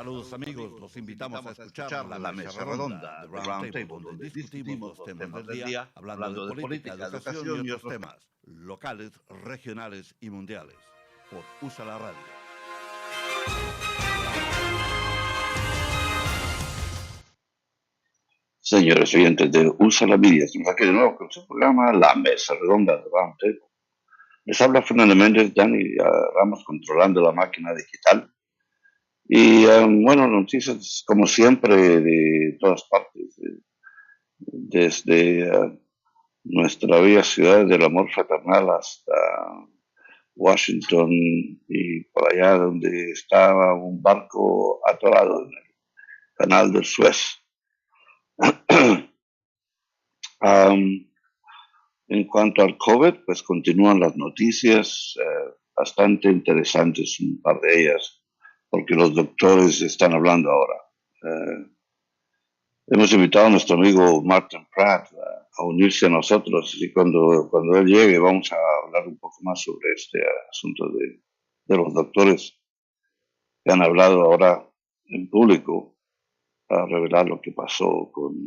Saludos amigos, los invitamos a escuchar la mesa redonda de Roundtable, donde discutimos los temas del día, hablando de política, educación y otros temas locales, regionales y mundiales. Por USA la Radio. Señores oyentes de USA la Media, estamos aquí de nuevo con su programa La Mesa Redonda de Roundtable. Les habla Fernando Méndez, Dani Ramos, controlando la máquina digital. Y bueno, noticias como siempre de todas partes, desde nuestra bella ciudad del amor fraternal hasta Washington y por allá donde estaba un barco atorado en el canal del Suez. En cuanto al COVID, pues continúan las noticias bastante interesantes, un par de ellas, porque los doctores están hablando ahora. Hemos invitado a nuestro amigo Martin Pratt a unirse a nosotros y cuando él llegue vamos a hablar un poco más sobre este asunto de los doctores que han hablado ahora en público para revelar lo que pasó con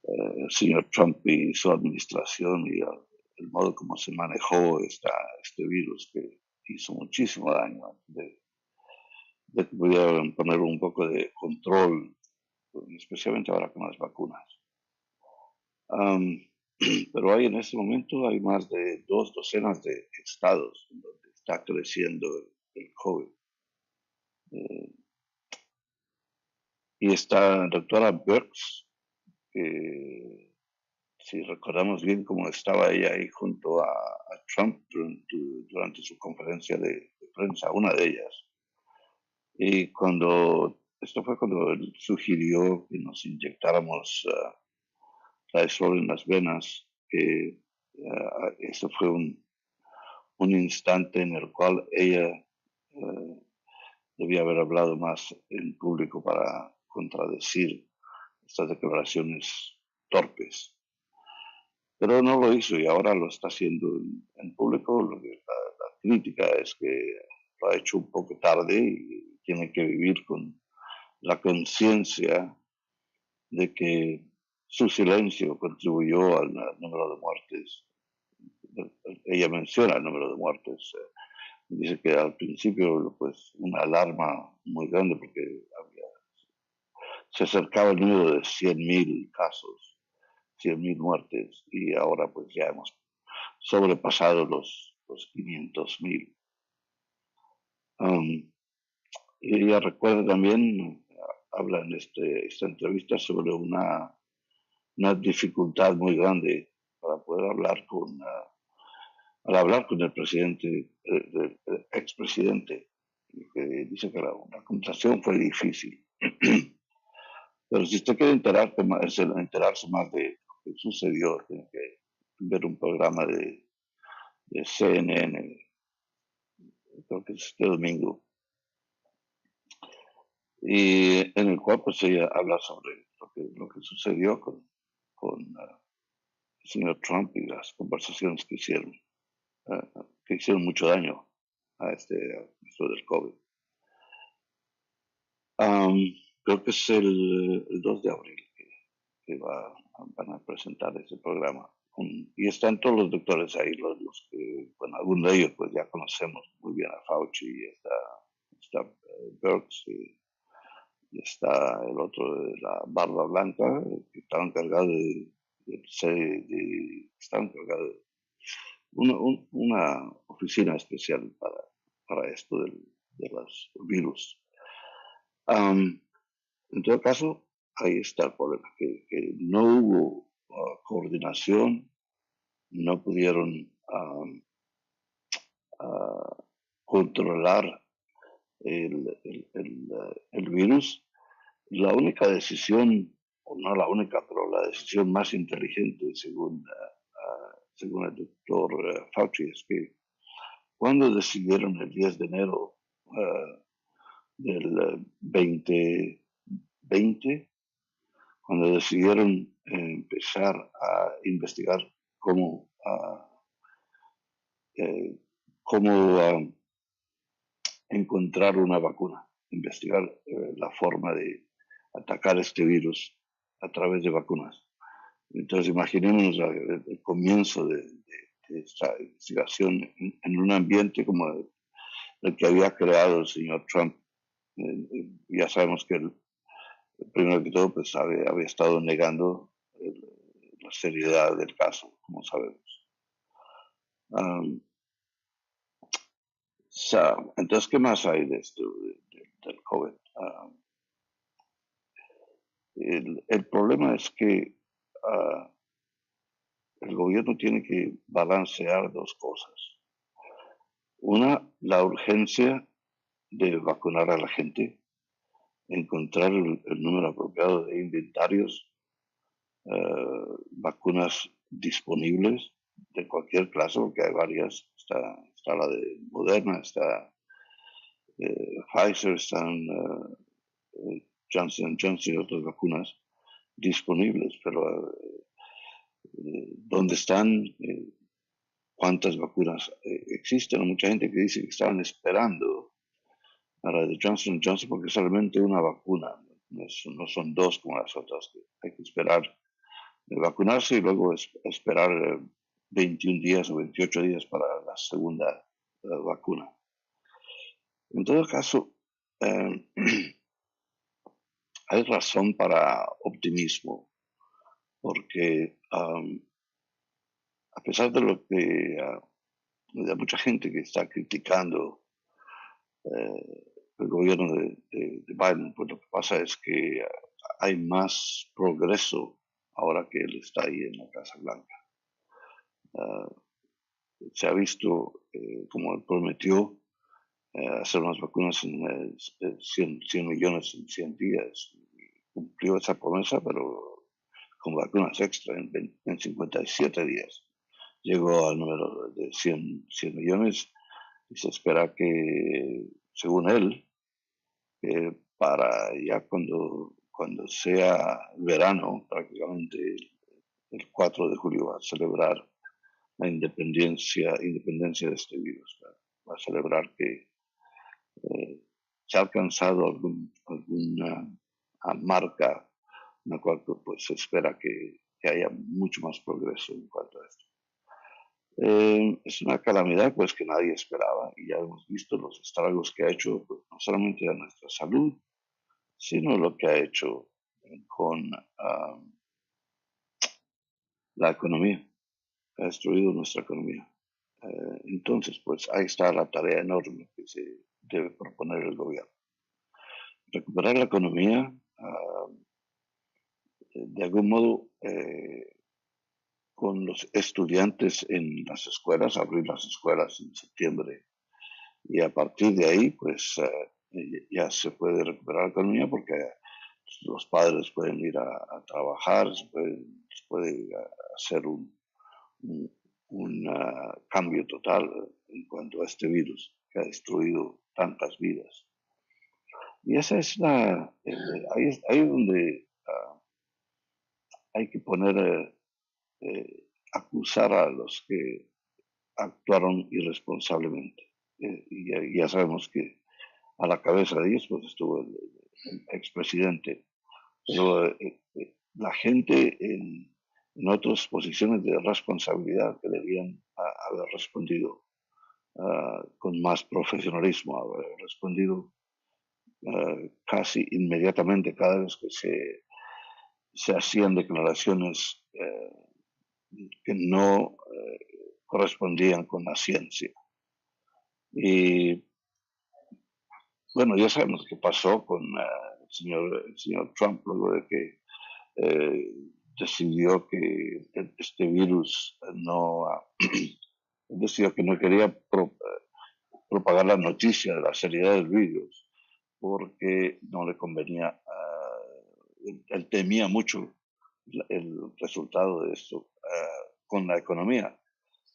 el señor Trump y su administración y el modo como se manejó este virus que hizo muchísimo daño de que pudieran poner un poco de control, especialmente ahora con las vacunas. Pero en este momento hay más de 2 docenas de estados donde está creciendo el COVID. Y está la doctora Birx, que si recordamos bien cómo estaba ella ahí junto a Trump durante su conferencia de prensa, una de ellas. Y esto fue cuando él sugirió que nos inyectáramos Lysol en las venas, que eso fue un instante en el cual ella debía haber hablado más en público para contradecir estas declaraciones torpes. Pero no lo hizo y ahora lo está haciendo en público. La crítica es que lo ha hecho un poco tarde y tiene que vivir con la conciencia de que su silencio contribuyó al número de muertes. Ella menciona el número de muertes. Dice que al principio pues una alarma muy grande porque se acercaba el número de 100,000 casos, 100,000 muertes, y ahora pues ya hemos sobrepasado los 500,000. Y ella recuerda también, habla en esta entrevista sobre una dificultad muy grande para poder hablar al hablar con el presidente, el expresidente, que dice que la conversación fue difícil. Pero si usted quiere enterarse más de lo que sucedió, tiene que ver un programa de CNN, creo que es este domingo, y en el cual pues ella habla sobre lo que sucedió con el señor Trump y las conversaciones que hicieron mucho daño a esto del COVID. Creo que es el 2 de abril que van a presentar ese programa. Y están todos los doctores ahí, los que, bueno, algunos de ellos pues ya conocemos muy bien a Fauci, y está Birx, y está el otro de la barba blanca, que estaba encargado de una oficina especial para esto de los virus. En todo caso, ahí está el problema, que no hubo coordinación, no pudieron controlar el virus. La única decisión, o no la única, pero la decisión más inteligente, según el doctor Fauci, es que cuando decidieron el 10 de enero del 2020, cuando decidieron empezar a investigar cómo encontrar una vacuna. investigar la forma de atacar este virus a través de vacunas. Entonces imaginemos el comienzo de esta investigación en un ambiente como el que había creado el señor Trump. Ya sabemos que primero que todo pues había estado negando la seriedad del caso, como sabemos. Entonces, ¿qué más hay de esto, del COVID? El problema es que el gobierno tiene que balancear dos cosas. Una, la urgencia de vacunar a la gente, encontrar el número apropiado de inventarios, vacunas disponibles de cualquier clase, porque hay varias. Está la de Moderna, está Pfizer, están Johnson Johnson y otras vacunas disponibles, pero ¿dónde están? ¿Cuántas vacunas existen? Hay mucha gente que dice que estaban esperando a la de Johnson Johnson porque es solamente una vacuna, no son dos como las otras. Hay que esperar vacunarse y luego esperar 21 días o 28 días para la segunda vacuna. En todo caso, hay razón para optimismo, porque a pesar de lo que hay mucha gente que está criticando el gobierno de Biden, pues lo que pasa es que hay más progreso ahora que él está ahí en la Casa Blanca. Se ha visto, como él prometió, hacer unas vacunas en 100 millones en 100 días. Cumplió esa promesa, pero con vacunas extra en 57 días. Llegó al número de 100 millones y se espera que, según él, para ya cuando sea verano, prácticamente el 4 de julio va a celebrar la independencia de este virus. Va a celebrar que se ha alcanzado alguna marca en la cual pues, se espera que haya mucho más progreso en cuanto a esto. Es una calamidad pues que nadie esperaba y ya hemos visto los estragos que ha hecho pues, no solamente a nuestra salud, sino lo que ha hecho con la economía. Ha destruido nuestra economía. Entonces, pues ahí está la tarea enorme que se debe proponer el gobierno. Recuperar la economía, de algún modo, con los estudiantes en las escuelas, abrir las escuelas en septiembre. Y a partir de ahí, pues ya se puede recuperar la economía porque los padres pueden ir a trabajar, se puede hacer un cambio total en cuanto a este virus que ha destruido tantas vidas. Y esa es ahí es donde hay que poner, acusar a los que actuaron irresponsablemente. Y ya sabemos que a la cabeza de ellos pues estuvo el expresidente. Pero la gente en otras posiciones de responsabilidad que debían haber respondido con más profesionalismo, haber respondido casi inmediatamente cada vez que se hacían declaraciones que no correspondían con la ciencia. Y bueno, ya sabemos qué pasó con el señor Trump luego de que decidió que este virus decidió que no quería propagar la noticia de la seriedad del virus porque no le convenía, él temía mucho el resultado de esto con la economía.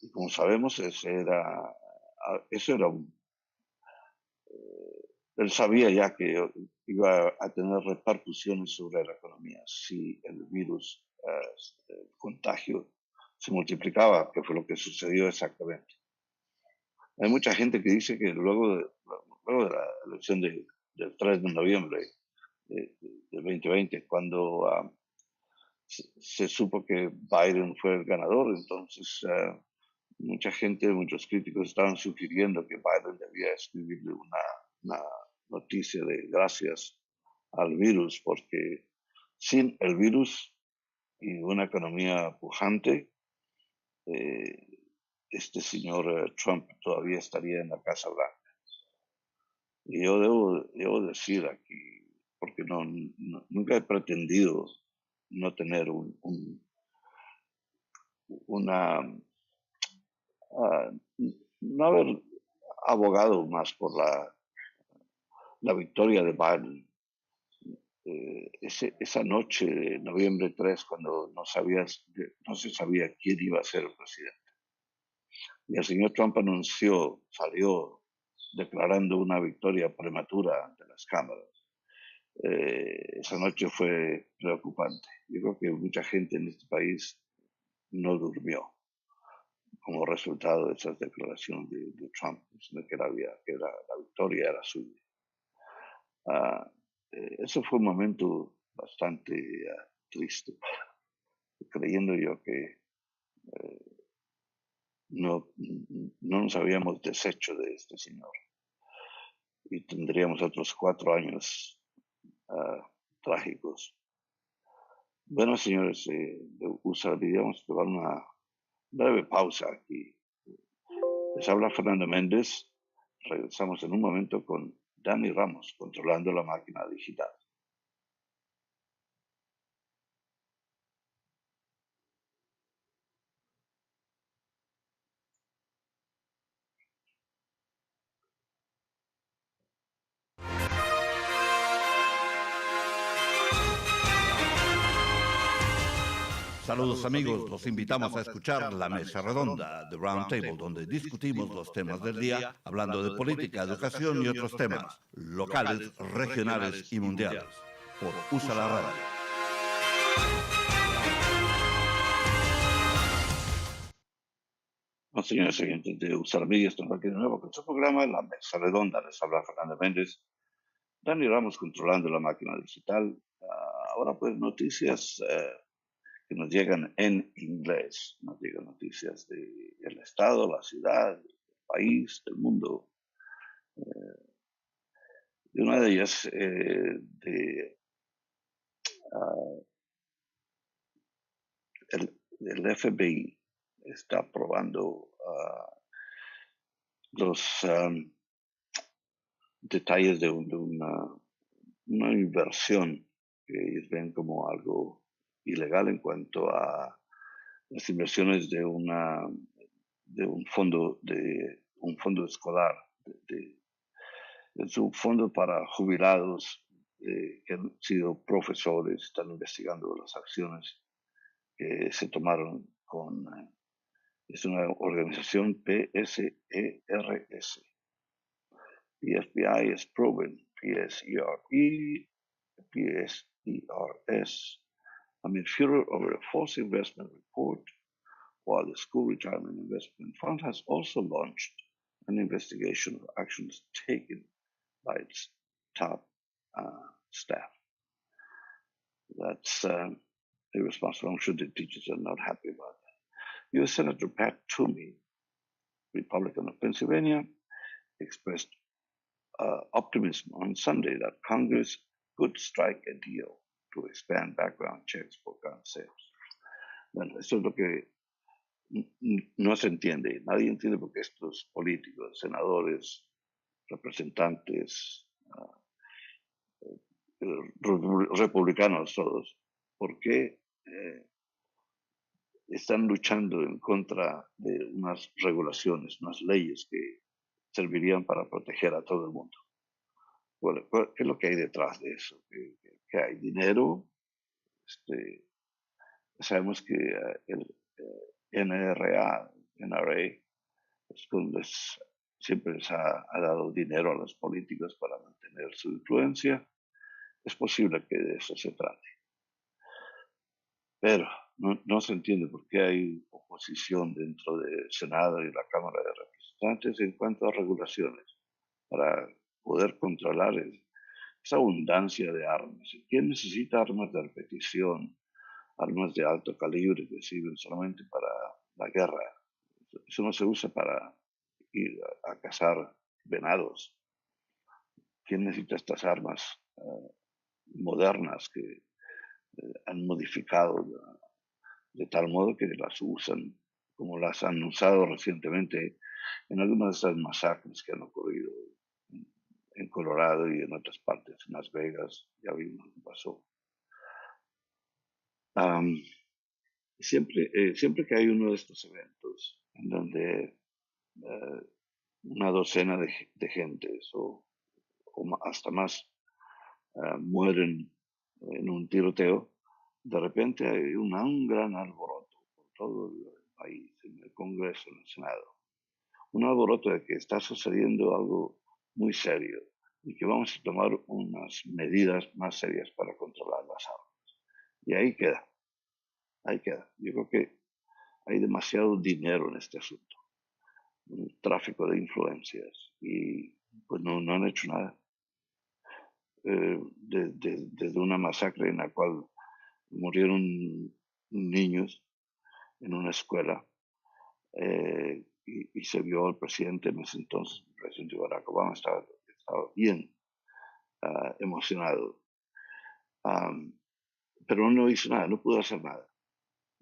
Y como sabemos, él sabía ya que iba a tener repercusiones sobre la economía si el virus, el contagio, se multiplicaba, que fue lo que sucedió exactamente. Hay mucha gente que dice que luego de la elección de del 3 de noviembre de 2020, cuando se supo que Biden fue el ganador. Entonces, mucha gente, muchos críticos estaban sugiriendo que Biden debía escribirle una noticia de gracias al virus, porque sin el virus y una economía pujante, este señor Trump todavía estaría en la Casa Blanca. Y yo debo decir aquí, porque nunca he pretendido no tener una no haber abogado más por la victoria de Biden. Esa noche de noviembre 3, cuando no se sabía quién iba a ser el presidente. Y el señor Trump salió declarando una victoria prematura ante las cámaras. Esa noche fue preocupante. Yo creo que mucha gente en este país no durmió como resultado de esas declaraciones de Trump, diciendo que la victoria era suya. Eso fue un momento bastante triste, creyendo yo que no nos habíamos deshecho de este señor y tendríamos otros 4 años trágicos. Bueno, señores, usaríamos tomar una breve pausa aquí. Les habla Fernando Méndez. Regresamos en un momento con Dani Ramos, controlando la máquina digital. Saludos amigos, los invitamos a escuchar la mesa redonda de Roundtable, donde discutimos los temas del día, hablando de política, educación y otros temas, locales, regionales y mundiales, por USA la Radio. Bueno, señores oyentes de Usar Media, estamos aquí de nuevo con su programa La Mesa Redonda. Les habla Fernando Méndez. Dani Ramos controlando la máquina digital. Ahora pues noticias que nos llegan en inglés. Nos llegan noticias del estado, la ciudad, del país, del mundo. Y una de ellas el FBI está probando los detalles de una inversión que ellos ven como algo ilegal en cuanto a las inversiones de un fondo escolar, es un fondo para jubilados que han sido profesores, están investigando las acciones que se tomaron es una organización PSERS. The FBI has proven PSERS amid furor over a false investment report, while the School Retirement Investment Fund has also launched an investigation of actions taken by its top staff. That's irresponsible. I'm sure the teachers are not happy about that. U.S. Senator Pat Toomey, Republican of Pennsylvania, expressed optimism on Sunday that Congress could strike a deal to expand background checks for gun sales. Bueno, eso es lo que no se entiende. Nadie entiende por qué estos políticos, senadores, representantes, republicanos todos, por qué están luchando en contra de unas regulaciones, unas leyes que servirían para proteger a todo el mundo. Bueno, ¿qué es lo que hay detrás de eso? ¿Que hay dinero? Sabemos que el NRA siempre les ha dado dinero a los políticos para mantener su influencia. Es posible que de eso se trate. Pero no se entiende por qué hay oposición dentro del Senado y la Cámara de Representantes en cuanto a regulaciones para poder controlar esa abundancia de armas. ¿Quién necesita armas de repetición, armas de alto calibre que sirven solamente para la guerra? Eso no se usa para ir a cazar venados. ¿Quién necesita estas armas modernas que han modificado de tal modo que las usan como las han usado recientemente en algunas de esas masacres que han ocurrido en Colorado y en otras partes, en Las Vegas? Ya vimos lo que pasó. Siempre que hay uno de estos eventos en donde una docena de gentes o hasta más mueren en un tiroteo, de repente hay un gran alboroto por todo el país, en el Congreso, en el Senado. Un alboroto de que está sucediendo algo muy serio y que vamos a tomar unas medidas más serias para controlar las armas. Y ahí queda, ahí queda. Yo creo que hay demasiado dinero en este asunto, un tráfico de influencias, y pues no han hecho nada. Desde una masacre en la cual murieron niños en una escuela, y se vio al presidente en ese entonces, el presidente Barack Obama estaba bien emocionado, pero no hizo nada, no pudo hacer nada.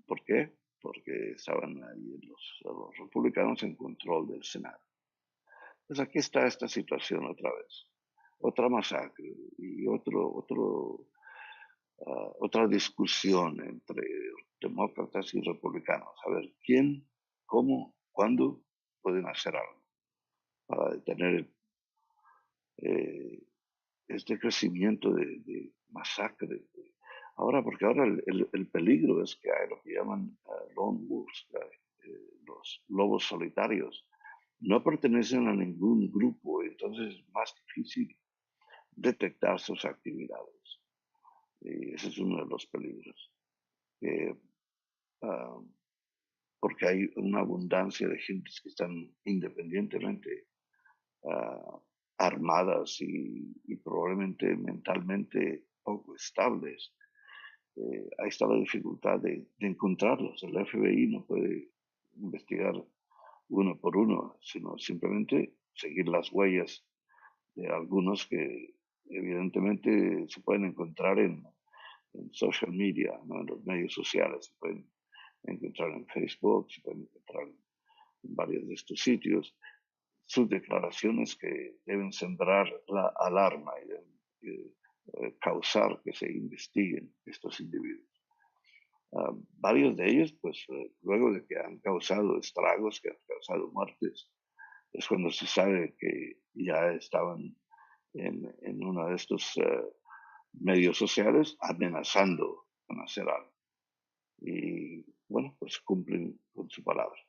¿Por qué? Porque estaban ahí los republicanos en control del Senado. Pues aquí está esta situación otra vez, otra masacre y otra discusión entre demócratas y republicanos. A ver, ¿quién, cómo, cuándo pueden hacer algo para detener este crecimiento de masacre? Ahora, porque ahora el peligro es que hay lo que llaman lone wolves, los lobos solitarios. No pertenecen a ningún grupo, entonces es más difícil detectar sus actividades. Y ese es uno de los peligros. Porque hay una abundancia de gentes que están independientemente armadas y probablemente mentalmente poco estables. Ahí está la dificultad de encontrarlos. El FBI no puede investigar uno por uno, sino simplemente seguir las huellas de algunos que evidentemente se pueden encontrar en social media, ¿no? En los medios sociales, se pueden encontrar en Facebook, se pueden encontrar en varios de estos sitios, sus declaraciones que deben sembrar la alarma y deben causar que se investiguen estos individuos. Varios de ellos, pues luego de que han causado estragos, que han causado muertes, es cuando se sabe que ya estaban en uno de estos medios sociales amenazando con hacer algo. Y bueno, pues cumplen con su palabra.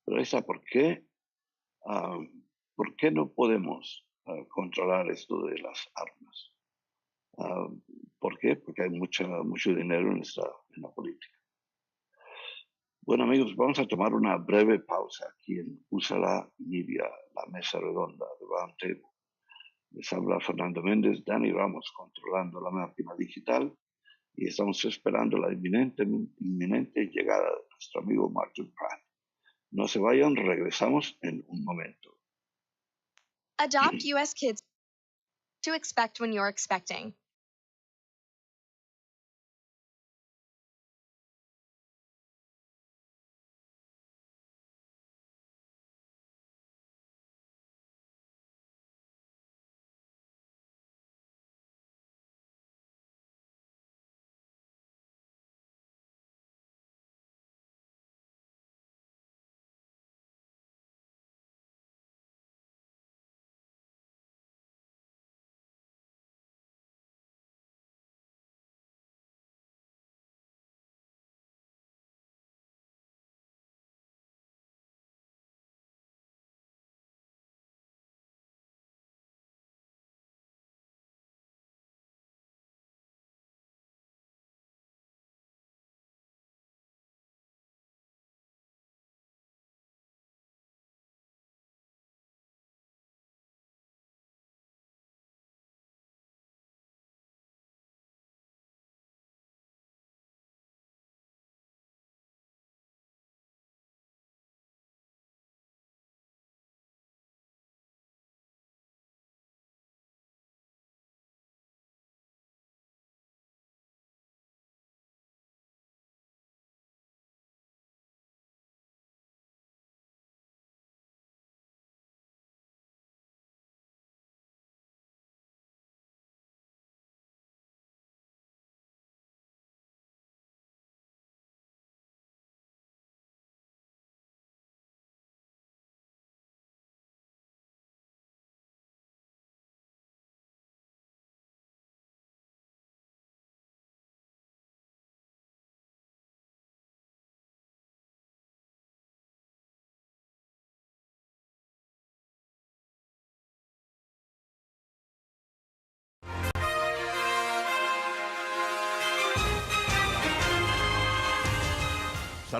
Pero ahí está, ¿por qué no podemos controlar esto de las armas? ¿Por qué? Porque hay mucho dinero en la política. Bueno, amigos, vamos a tomar una breve pausa aquí en Úsala Media, la mesa redonda de Roundtable. Les habla Fernando Méndez, Dani Ramos controlando la máquina digital, y estamos esperando la inminente llegada de nuestro amigo Martin Pratt. No se vayan, regresamos en un momento. Adopt U.S. kids to expect when you're expecting.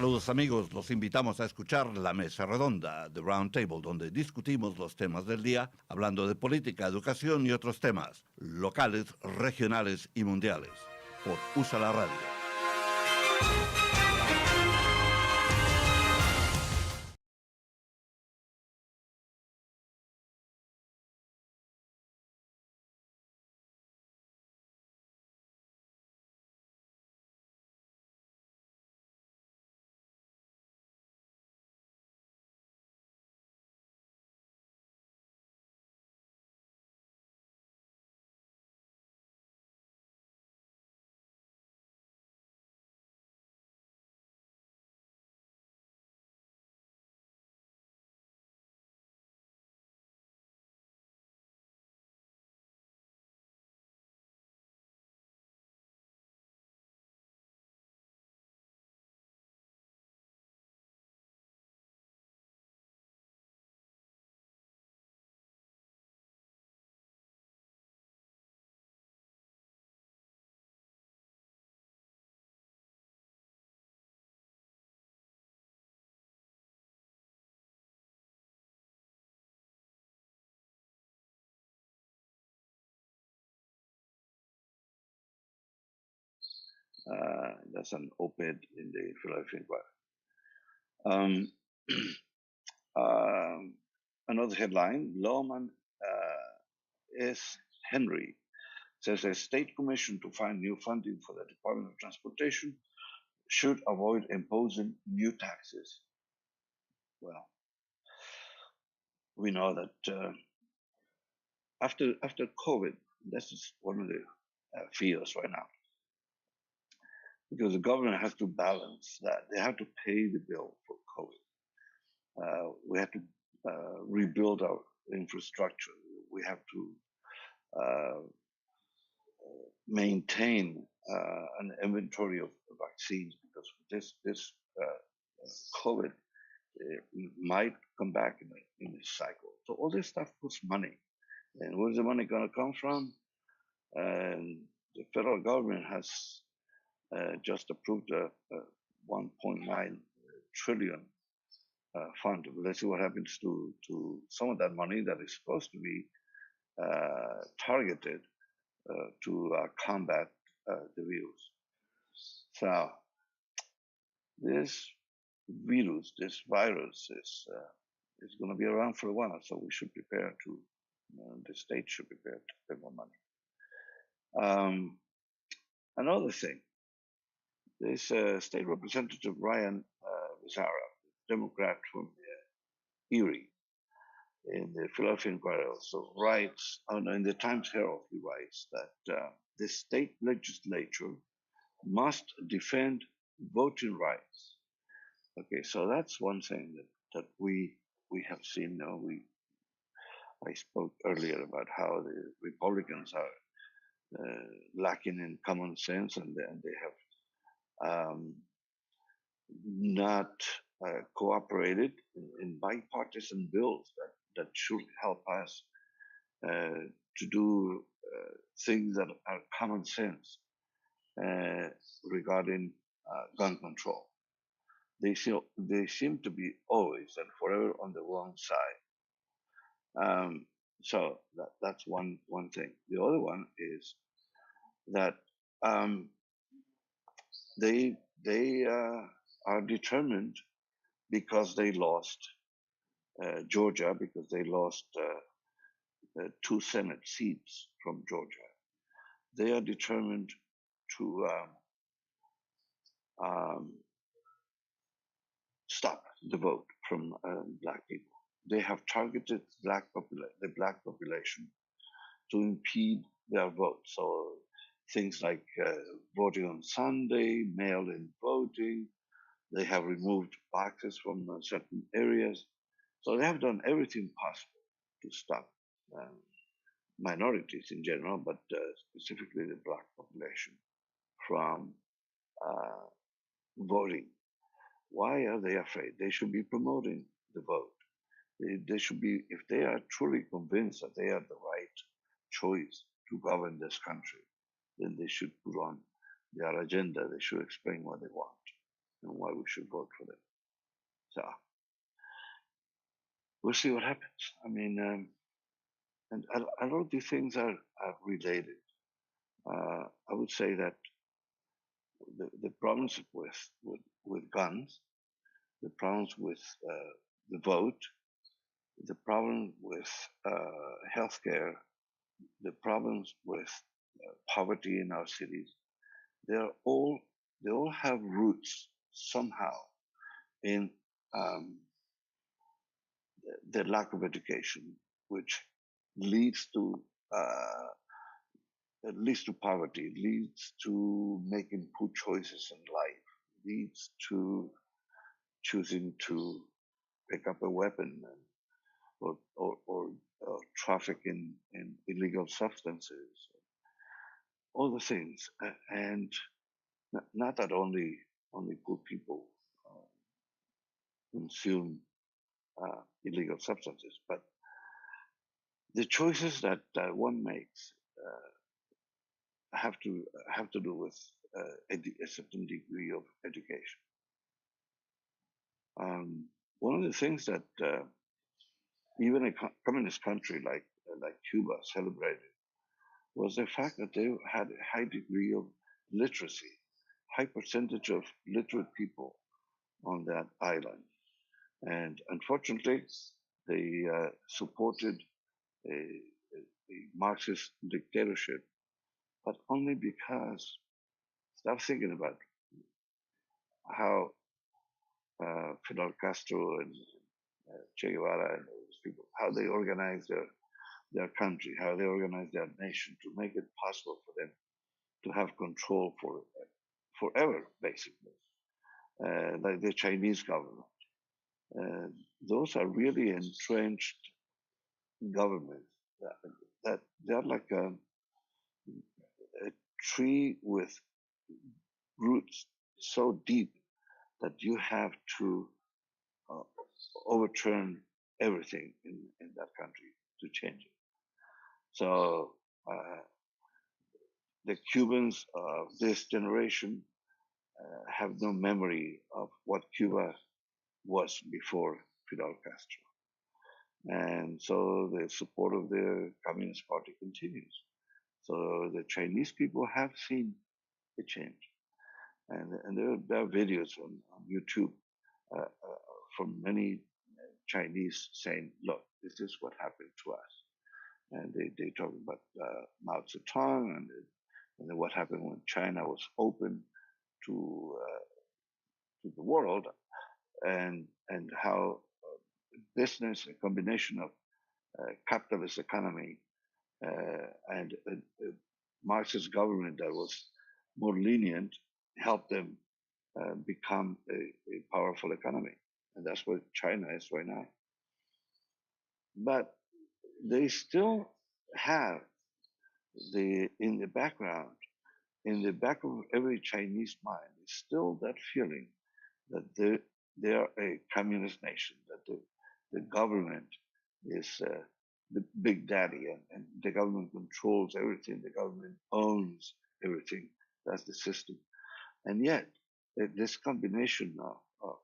Saludos amigos, los invitamos a escuchar la mesa redonda de Roundtable, donde discutimos los temas del día, hablando de política, educación y otros temas, locales, regionales y mundiales, por USA la Radio. That's an op-ed in the Philadelphia Inquirer. Another headline, Lawman S. Henry says a state commission to find new funding for the Department of Transportation should avoid imposing new taxes. Well, we know that after COVID, this is one of the fears right now, because the government has to balance that. They have to pay the bill for COVID. We have to rebuild our infrastructure. We have to maintain an inventory of vaccines, because this COVID might come back in a cycle. So all this stuff costs money. And where's the money going to come from? And the federal government has just approved a 1.9 trillion fund. Let's see what happens to some of that money that is supposed to be targeted to combat the virus. So this virus is going to be around for a while, so we should prepare to, the state should prepare to pay more money. Another thing, this State Representative Ryan Vizara, Democrat from Erie, in the Philadelphia Inquirer also writes, in the Times Herald, he writes that the state legislature must defend voting rights. Okay, so that's one thing that we have seen. I spoke earlier about how the Republicans are lacking in common sense, and they have not cooperated in bipartisan bills that should help us to do things that are common sense regarding gun control. They seem to be always and forever on the wrong side. So that's one thing. The other one is that they are determined, because they lost Georgia, because they lost 2 Senate seats from Georgia. They are determined to stop the vote from black people. They have targeted the black population to impede their vote. So things like voting on Sunday, mail-in voting. They have removed boxes from certain areas. So they have done everything possible to stop minorities in general, but specifically the black population, from voting. Why are they afraid? They should be promoting the vote. They should be, if they are truly convinced that they are the right choice to govern this country, then they should put on their agenda. They should explain what they want. and why we should vote for them. So we'll see what happens. I mean, and a lot of these things are related. I would say that the problems with guns, the problems with the vote, the problem with healthcare, the problems with poverty in our cities, they all have roots somehow in the lack of education, which leads to poverty, leads to making poor choices in life, leads to choosing to pick up a weapon or traffic in illegal substances, all the things, and not that only poor people consume illegal substances, but the choices that one makes have to do with a certain degree of education. One of the things that even a communist country like Cuba celebrated was the fact that they had a high degree of literacy, high percentage of literate people on that island. And unfortunately, they supported a Marxist dictatorship, but only because, stop thinking about how Fidel Castro and Che Guevara and those people, how they organized their country, how they organized their nation to make it possible for them to have control for forever, basically, like the Chinese government. Those are really entrenched governments that they're like a tree with roots so deep that you have to overturn everything in that country to change it. So the Cubans of this generation have no memory of what Cuba was before Fidel Castro. And so the support of the Communist Party continues. So the Chinese people have seen a change. And there are videos on YouTube from many Chinese saying, look, this is what happened to us. And they talk about Mao Zedong and then what happened when China was open to the world, and how business, a combination of capitalist economy and a Marxist government that was more lenient, helped them become a powerful economy. And that's what China is right now. But they still have in the background, in the back of every Chinese mind, is still that feeling that they are a communist nation, that the government is the big daddy, and the government controls everything, the government owns everything. That's the system. And yet, this combination of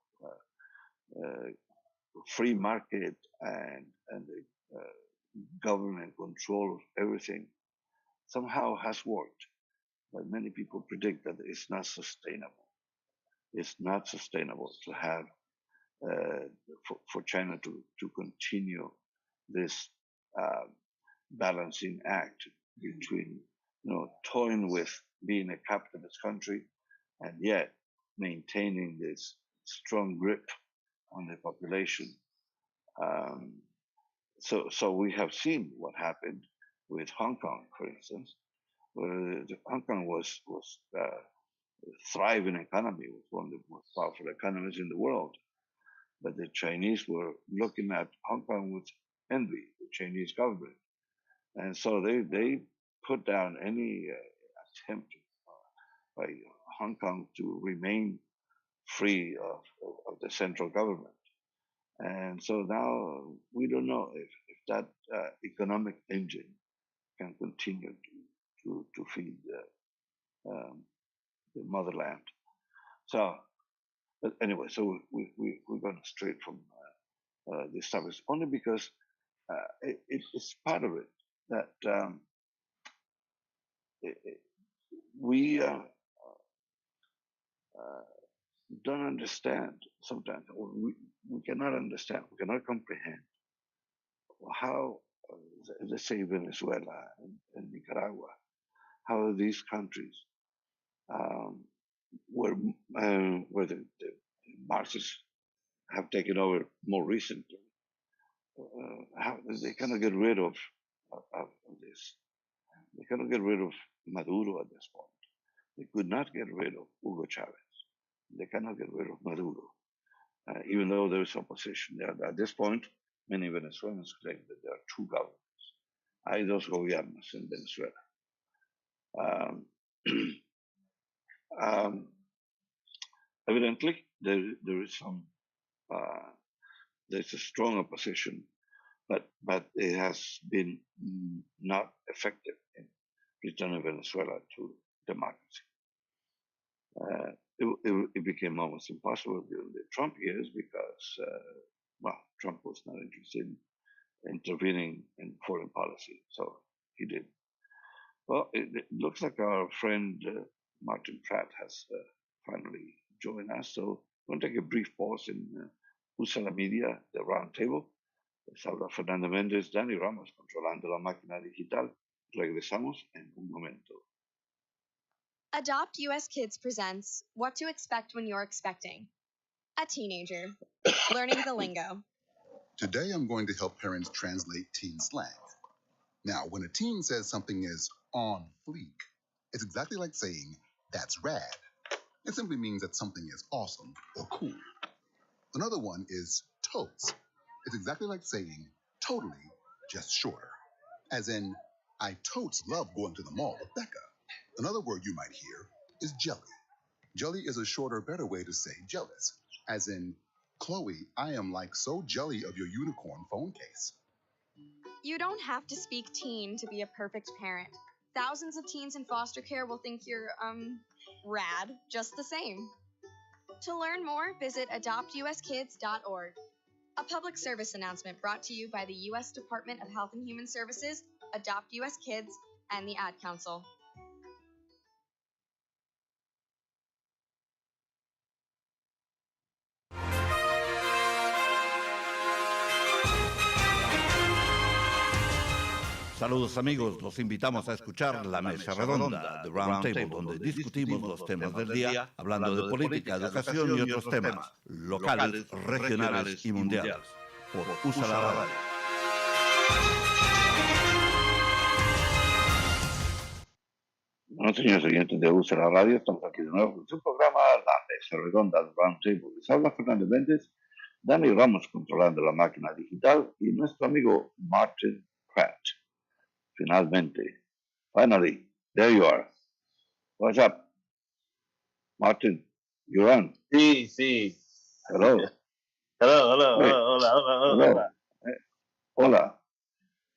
free market and the government control of everything somehow has worked. But many people predict that it's not sustainable. It's not sustainable to have for China to continue this balancing act between, toying with being a capitalist country and yet maintaining this strong grip on the population. So we have seen what happened with Hong Kong, for instance, where Hong Kong was thriving economy, was one of the most powerful economies in the world. But the Chinese were looking at Hong Kong with envy, the Chinese government. And so they put down any attempt by Hong Kong to remain free of the central government. And so now we don't know if that economic engine can continue to feed the motherland. So But anyway, so we're going straight from this topic only because it's part of it that we don't understand sometimes, or we cannot understand, we cannot comprehend how, let's say, Venezuela and Nicaragua, how these countries, where the Marxists have taken over more recently, how they cannot get rid of this. They cannot get rid of Maduro at this point. They could not get rid of Hugo Chavez. They cannot get rid of Maduro, even though there is opposition. At this point, many Venezuelans claim that there are two governments. Hay dos gobiernos in Venezuela. Evidently, there is some there's a strong opposition, but it has been not effective in returning Venezuela to democracy. It became almost impossible during the Trump years because, Trump was not interested in intervening in foreign policy, so he did. Well, it looks like our friend Martin Pratt has finally joined us, so we're going to take a brief pause in Usa la Media, the Roundtable. Les habla Fernando Méndez, Dani Ramos, controlando la máquina digital. Regresamos en un momento. Adopt US Kids presents What to Expect When You're Expecting. A teenager, learning the lingo. Today I'm going to help parents translate teen slang. Now, when a teen says something is on fleek, it's exactly like saying, that's rad. It simply means that something is awesome or cool. Another one is totes. It's exactly like saying, totally, just shorter. As in, I totes love going to the mall with Becca. Another word you might hear is jelly. Jelly is a shorter, better way to say jealous. As in, Chloe, I am like so jelly of your unicorn phone case. You don't have to speak teen to be a perfect parent. Thousands of teens in foster care will think you're, rad, just the same. To learn more, visit adoptuskids.org. A public service announcement brought to you by the U.S. Department of Health and Human Services, Adopt U.S. Kids, and the Ad Council. Saludos amigos, los invitamos a escuchar la Mesa Redonda, The Roundtable, donde discutimos los temas del día, hablando de política, educación y otros temas, locales, regionales y mundiales. Por USA la Radio. Bueno, señores oyentes de USA la Radio, estamos aquí de nuevo con su programa La Mesa Redonda, The Roundtable. Les habla Fernando Méndez, Dani Ramos controlando la máquina digital y nuestro amigo Martin Pratt. Finally, there you are. What's up? Martin, you're on. Sí. Hello. Hola. Hola.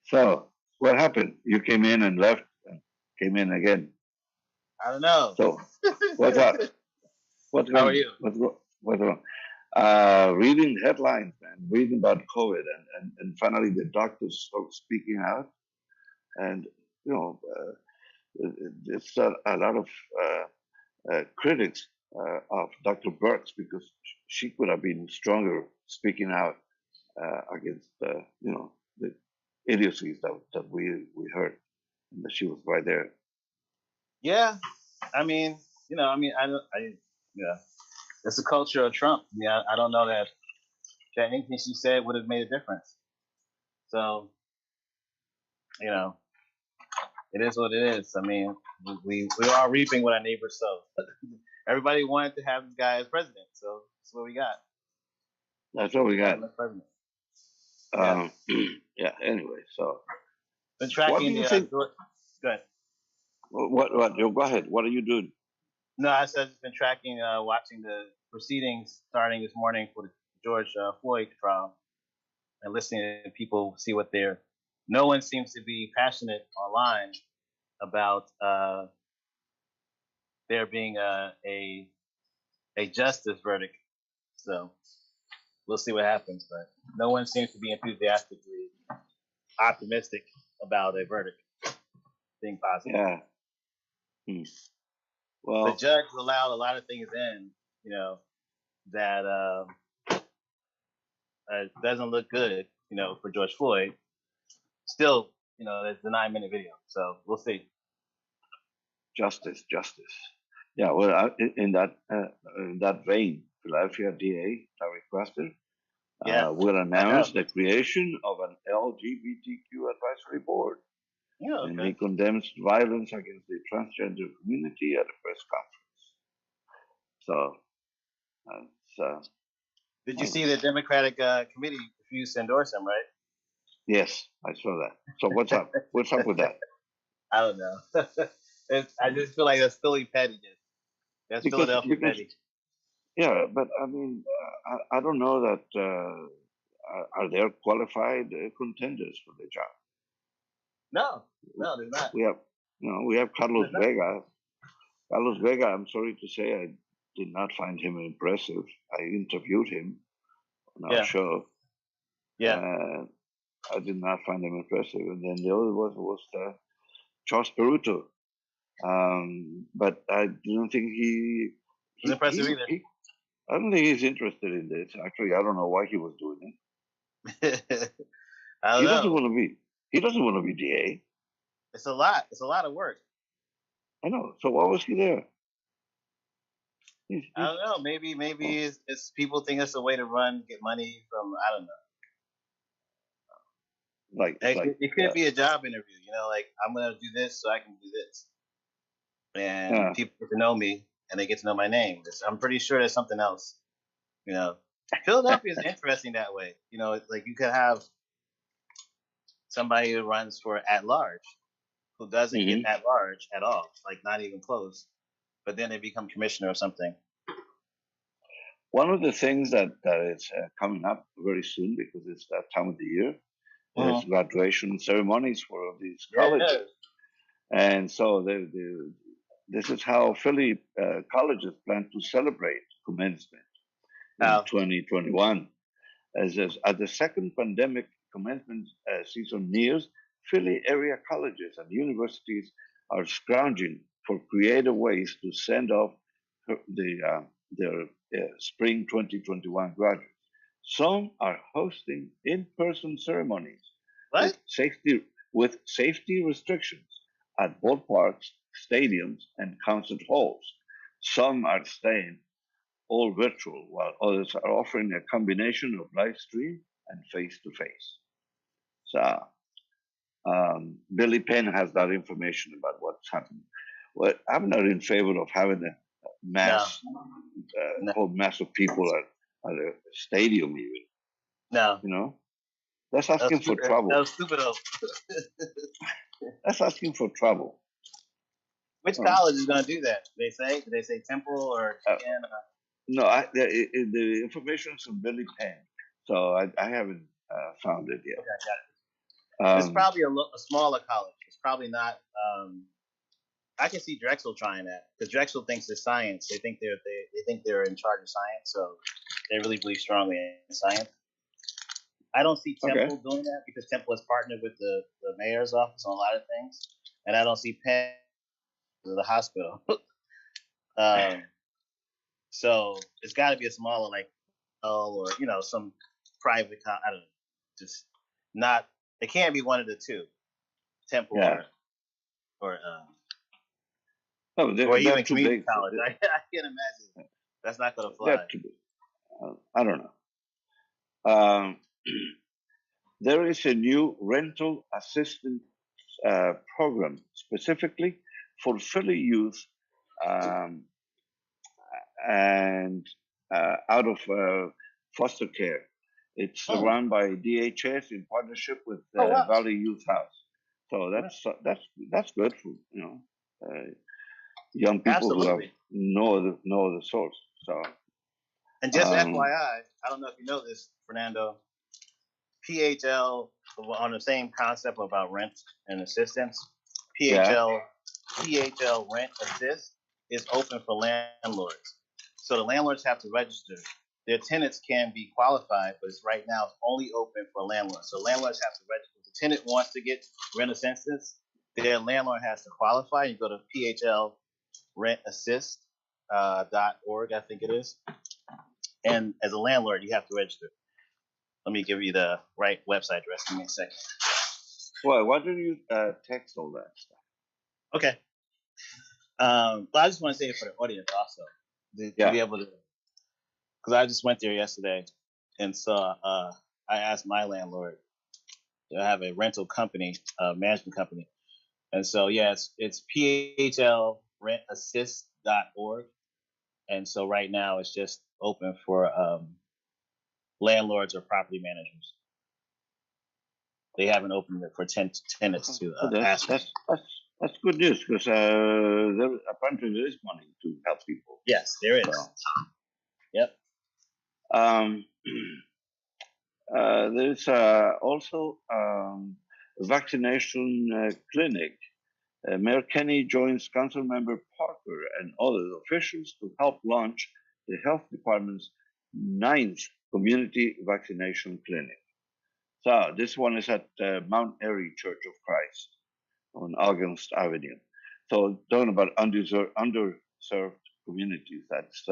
So, what happened? You came in and left and came in again. I don't know. So, what's up? How are you? What's wrong? Reading headlines and reading about COVID and finally the doctors start speaking out. And, it's a lot of critics of Dr. Birx because she could have been stronger speaking out against, the idiocies that we heard, and that she was right there. Yeah, it's the culture of Trump. I don't know that anything she said would have made a difference. So, it is what it is. I mean, we are reaping what our neighbors sow. Everybody wanted to have this guy as president, so that's what we got. That's what we got. Yeah. Anyway, so been tracking the. Go ahead. What? Go ahead. What are you doing? No, I said I've been tracking, watching the proceedings starting this morning for the George Floyd trial, and listening to people see what they're. No one seems to be passionate online about there being a justice verdict So we'll see what happens. But no one seems to be enthusiastically optimistic about a verdict being positive. Yeah. Well, the judge allowed a lot of things in, that doesn't look good, for George Floyd. Still, it's a 9-minute video, so we'll see. Justice. Yeah, well, in that vein, Philadelphia DA, Tariq Craster, will announce the creation of an LGBTQ advisory board. Yeah, okay. And he condemns violence against the transgender community at a press conference. So, did you see the Democratic committee refused to endorse him, right? Yes, I saw that. So what's up? What's up with that? I don't know. I just feel like that's Philly pettiness. That's Philadelphia petty. Yeah, but I mean, I don't know that are there qualified contenders for the job? No, there's not. We have Carlos Vega. Carlos Vega, I'm sorry to say, I did not find him impressive. I interviewed him on our show. Yeah. I did not find him impressive. And then the other was Charles Peruto. But I don't think he was impressive either. I don't think he's interested in this. Actually, I don't know why he was doing it. He doesn't want to be DA. It's a lot. It's a lot of work. I know. So why was he there? I don't know. Maybe it's people think it's a way to get money from. I don't know. It could be a job interview. Like I'm gonna do this so I can do this, and people get to know me and they get to know my name. I'm pretty sure there's something else. Philadelphia is interesting that way. Like you could have somebody who runs for at large, who doesn't get at large at all, like not even close, but then they become commissioner or something. One of the things that is coming up very soon, because it's that time of the year, is graduation ceremonies for these colleges. And so this is how Philly colleges plan to celebrate commencement in 2021. As the second pandemic commencement season nears, Philly area colleges and universities are scrounging for creative ways to send off their spring 2021 graduates. Some are hosting in-person ceremonies with safety restrictions at ballparks, stadiums, and concert halls. Some are staying all virtual, while others are offering a combination of live stream and face-to-face. So Billy Penn has that information about what's happening. Well, I'm not in favor of having a whole mass of people at a stadium even. No. That's asking for trouble. That was stupid. That's asking for trouble. Which college is going to do that? Did they say Temple or Ken? No, the information is from Billy Penn, so I haven't found it yet. Okay, got it. It's probably a smaller college. It's probably not. I can see Drexel trying that because Drexel thinks it's science. They think they're in charge of science, so they really believe strongly in science. I don't see Temple doing that because Temple has partnered with the mayor's office on a lot of things, and I don't see Penn to the hospital. So it's got to be a smaller, like, or some private. I don't know, just not. It can't be one of the two, Temple or even community college. I can't imagine. That's not going to fly. I don't know. There is a new rental assistance program specifically for Philly youth and out of foster care. It's run by DHS in partnership with Valley Youth House. So that's good for young people who have know the source. So. And just FYI, I don't know if you know this, Fernando. PHL, on the same concept about rent and assistance, PHL Rent Assist is open for landlords. So the landlords have to register their tenants can be qualified, but it's right now it's only open for landlords. So landlords have to register. If the tenant wants to get rent assistance, their landlord has to qualify. You go to phlrentassist.org, I think it is. And as a landlord, you have to register. Let me give you the right website address. Give me a second. Why don't you text all that stuff? Okay. But I just want to say it for the audience also. To be able to, because I just went there yesterday and saw, I asked my landlord to have a rental company, management company. And so, yeah, it's phlrentassist.org. And so right now it's just open for landlords or property managers. They haven't opened it for tenants to ask. That's good news, because apparently there is money to help people. Yes, there is. So. Yep. There's also a vaccination clinic. Mayor Kenny joins council member Parker and other officials to help launch the health department's 9th community vaccination clinic. So this one is at Mount Airy Church of Christ on August Avenue. So talking about underserved communities, that's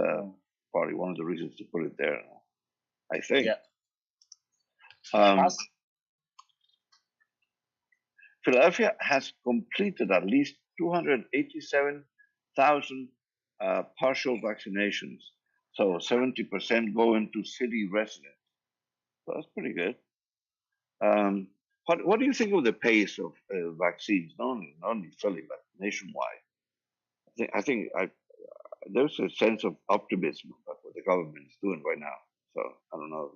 probably one of the reasons to put it there, I think. Yeah. Philadelphia has completed at least 287,000 partial vaccinations. So 70% going to city residents. So that's pretty good. What do you think of the pace of vaccines, not only Philly, but nationwide? I think there's a sense of optimism about what the government is doing right now. So I don't know.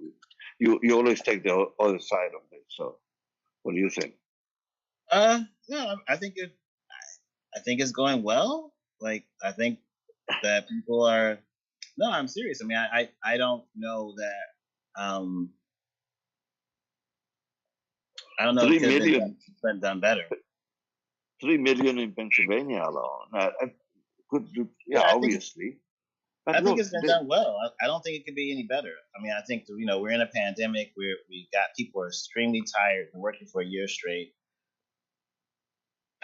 You always take the other side of it. So what do you think? No, I think it's going well. Like, I think that people are. No, I'm serious. I mean, I don't know that. I don't know 3 if million it's been done better. 3 million in Pennsylvania alone. Obviously. But I think it's been done well. I don't think it could be any better. I mean, I think we're in a pandemic where we got people who are extremely tired and working for a year straight.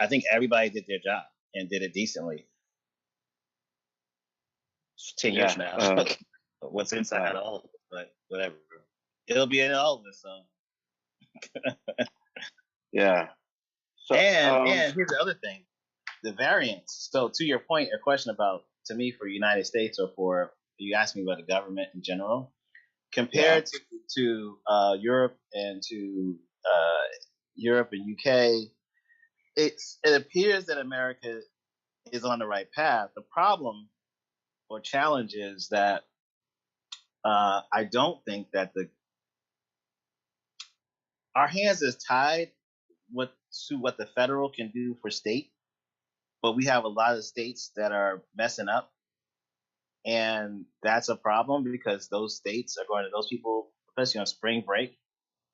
I think everybody did their job and did it decently. It's 10 years now. What's inside all of it, but whatever. It'll be in all of us, so. Yeah. So, and here's the other thing. The variants. So to your point, a question about, to me, for United States, or for, you asked me about the government in general, compared to Europe and UK, it appears that America is on the right path. The problem or challenge is that I don't think that our hands is tied to what the federal can do for state, but we have a lot of states that are messing up, and that's a problem because those people, especially on spring break,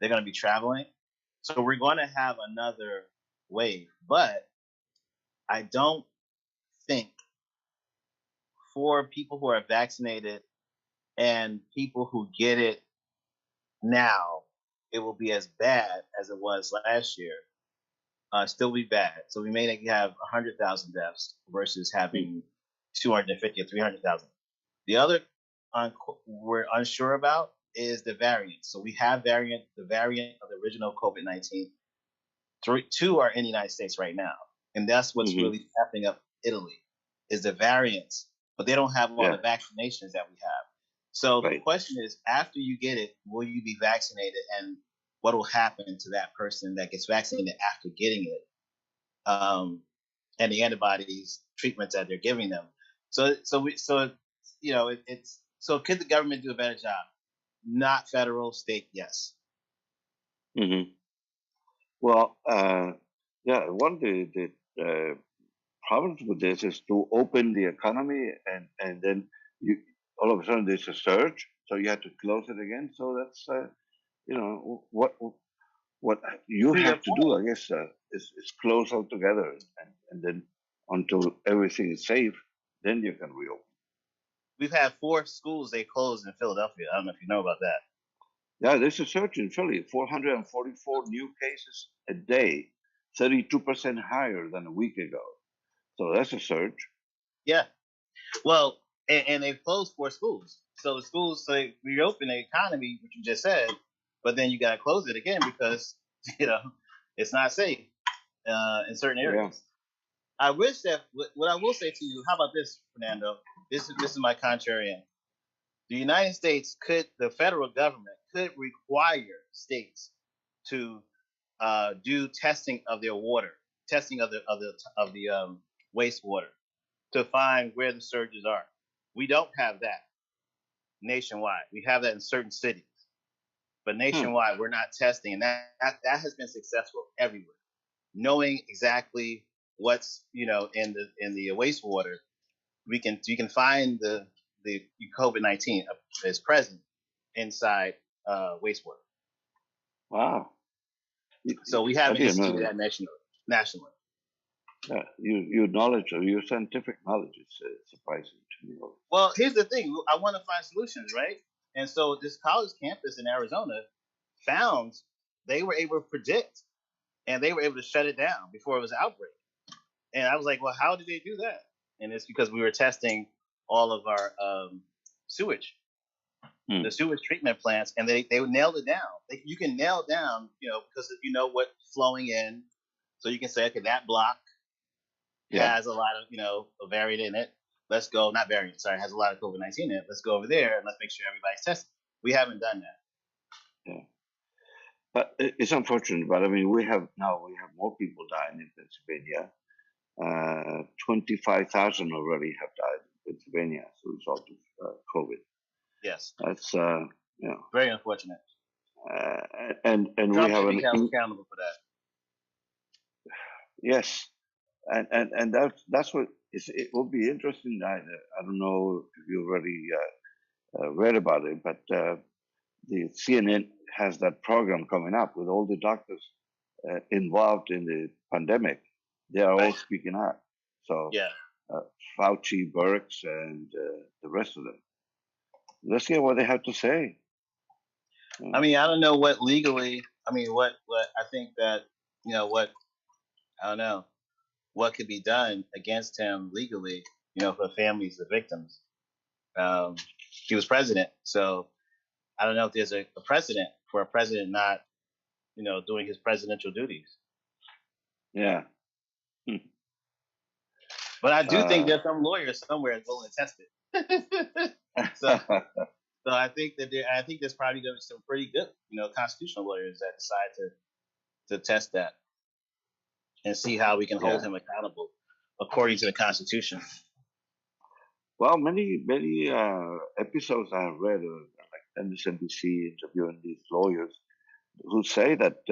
they're going to be traveling. So we're going to have another wave, but I don't think for people who are vaccinated and people who get it now, it will be as bad as it was last year. Still be bad. So we may have 100,000 deaths versus having 250 or 300,000. The other we're unsure about is the variant. So we have the variant of the original COVID-19. 2 are in the United States right now. And that's what's really stepping up Italy, is the variants. But they don't have all the vaccinations that we have. So the question is, after you get it, will you be vaccinated? And what will happen to that person that gets vaccinated after getting it? And the antibodies treatments that they're giving them. So could the government do a better job? Not federal, state, yes. Mm-hmm. Well, one of the problems with this is to open the economy, and then all of a sudden there's a surge, so you have to close it again. So that's what you have to do, I guess, is close altogether, and then until everything is safe, then you can reopen. we've had 4 schools they closed in Philadelphia. I don't know if you know about that. Yeah, there's a surge in Philly. 444 new cases a day, 32% higher than a week ago. So that's a surge. Yeah. Well, and they've closed 4 schools. So the schools, so they reopen the economy, which you just said, but then you got to close it again because, it's not safe in certain areas. Yeah. I wish that, what I will say to you, how about this, Fernando? This is my contrarian. The United States the federal government could require states to do testing of their water, testing of the wastewater to find where the surges are. We don't have that nationwide. We have that in certain cities, but nationwide we're not testing, and that has been successful everywhere. Knowing exactly what's in the wastewater, you can find the COVID-19 is present inside wastewater. Wow. So we haven't instituted that nationally. Yeah, your knowledge, or your scientific knowledge is surprising to me. Well, here's the thing. I want to find solutions, right? And so this college campus in Arizona they were able to predict, and they were able to shut it down before it was an outbreak. And I was like, well, how did they do that? And it's because we were testing all of our sewage, the sewage treatment plants, and they nailed it down. You can nail down, because you know what's flowing in. So you can say, okay, that block has a lot of, a variant in it. Let's go, not variant, sorry, has a lot of COVID-19 in it. Let's go over there and let's make sure everybody's tested. We haven't done that. Yeah. But it's unfortunate, but I mean, we have more people dying in Pennsylvania. 25,000 already have died in Pennsylvania as a result of COVID. Yes. That's, very unfortunate. And Trump we have should be held accountable for that. Yes. And that's what it will be interesting. I don't know if you already read about it, but the CNN has that program coming up with all the doctors involved in the pandemic. They are all speaking out. So Fauci, Birx, and the rest of them. Let's hear what they have to say. I mean, I don't know what legally. I mean, what I think that I don't know what could be done against him legally. For families of victims. He was president, so I don't know if there's a precedent for a president not, doing his presidential duties. Yeah. But I do think there's some lawyers somewhere that's willing to test it. so I think there's probably going to be some pretty good, constitutional lawyers that decide to test that and see how we can hold him accountable according to the Constitution. Well, many episodes I have read, like MSNBC interviewing these lawyers, who say that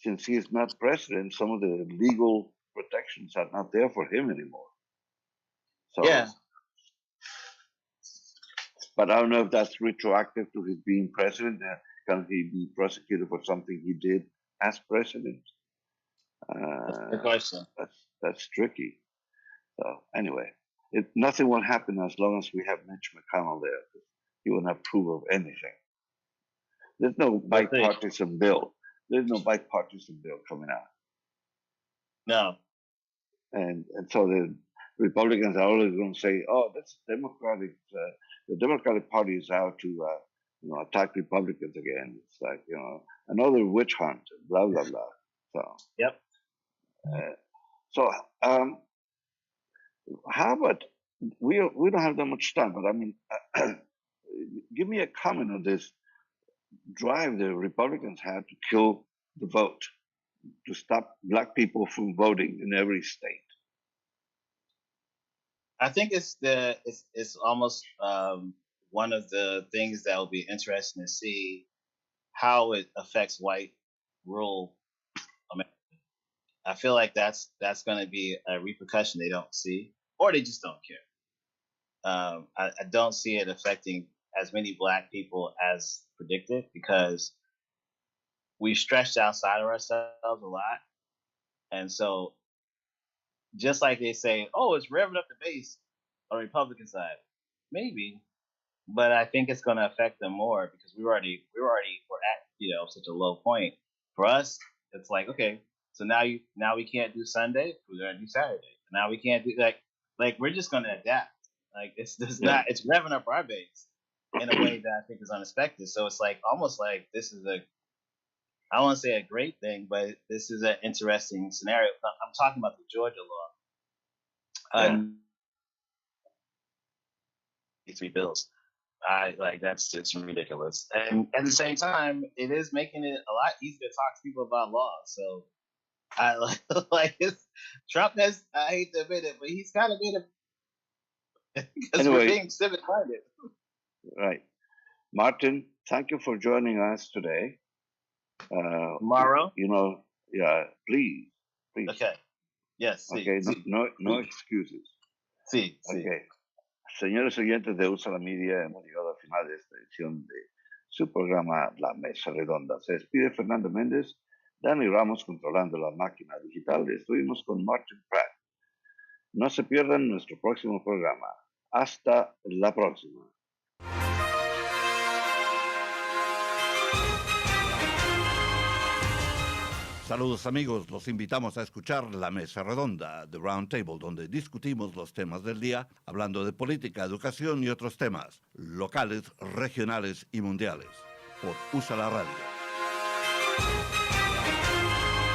since he is not president, some of the legal protections are not there for him anymore. So, but I don't know if that's retroactive to his being president. Can he be prosecuted for something he did as president? That's tricky. So anyway, nothing will happen as long as we have Mitch McConnell there. He will not approve of anything. There's no bipartisan bill. There's no bipartisan bill coming out. No. And so the Republicans are always going to say, "Oh, that's Democratic. The Democratic Party is out to attack Republicans again." It's like another witch hunt. Blah blah blah. So yep. How about we don't have that much time, but I mean, give me a comment on this drive the Republicans had to kill the vote, to stop Black people from voting in every state. I think it's almost one of the things that will be interesting to see how it affects white rural America. I feel like that's going to be a repercussion they don't see, or they just don't care. I don't see it affecting as many Black people as predicted, because we stretched outside of ourselves a lot. And so just like they say, oh, it's revving up the base on the Republican side, maybe, but I think it's going to affect them more because we're at such a low point. For us, it's like, okay, so now we can't do Sunday, we're gonna do Saturday. Now we can't do like we're just gonna adapt. Like it's revving up our base in a way that I think is unexpected. So it's like almost like this is I don't want to say a great thing, but this is an interesting scenario. I'm talking about the Georgia law. Three bills. That's just ridiculous. And at the same time, it is making it a lot easier to talk to people about law. So I Trump has, I hate to admit it, but he's kind of made it because we're being civic minded. Right. Martin, thank you for joining us today. Tomorrow? Please. Okay. Yes. Okay, no excuses. Sí. Okay. Señores oyentes de Usa la Media, hemos llegado al final de esta edición de su programa La Mesa Redonda. Se despide Fernando Méndez, Dani Ramos controlando la máquina digital. Estuvimos con Martin Pratt. No se pierdan nuestro próximo programa. Hasta la próxima. Saludos amigos, los invitamos a escuchar La Mesa Redonda, The Roundtable, donde discutimos los temas del día, hablando de política, educación y otros temas, locales, regionales y mundiales, por USA la Radio.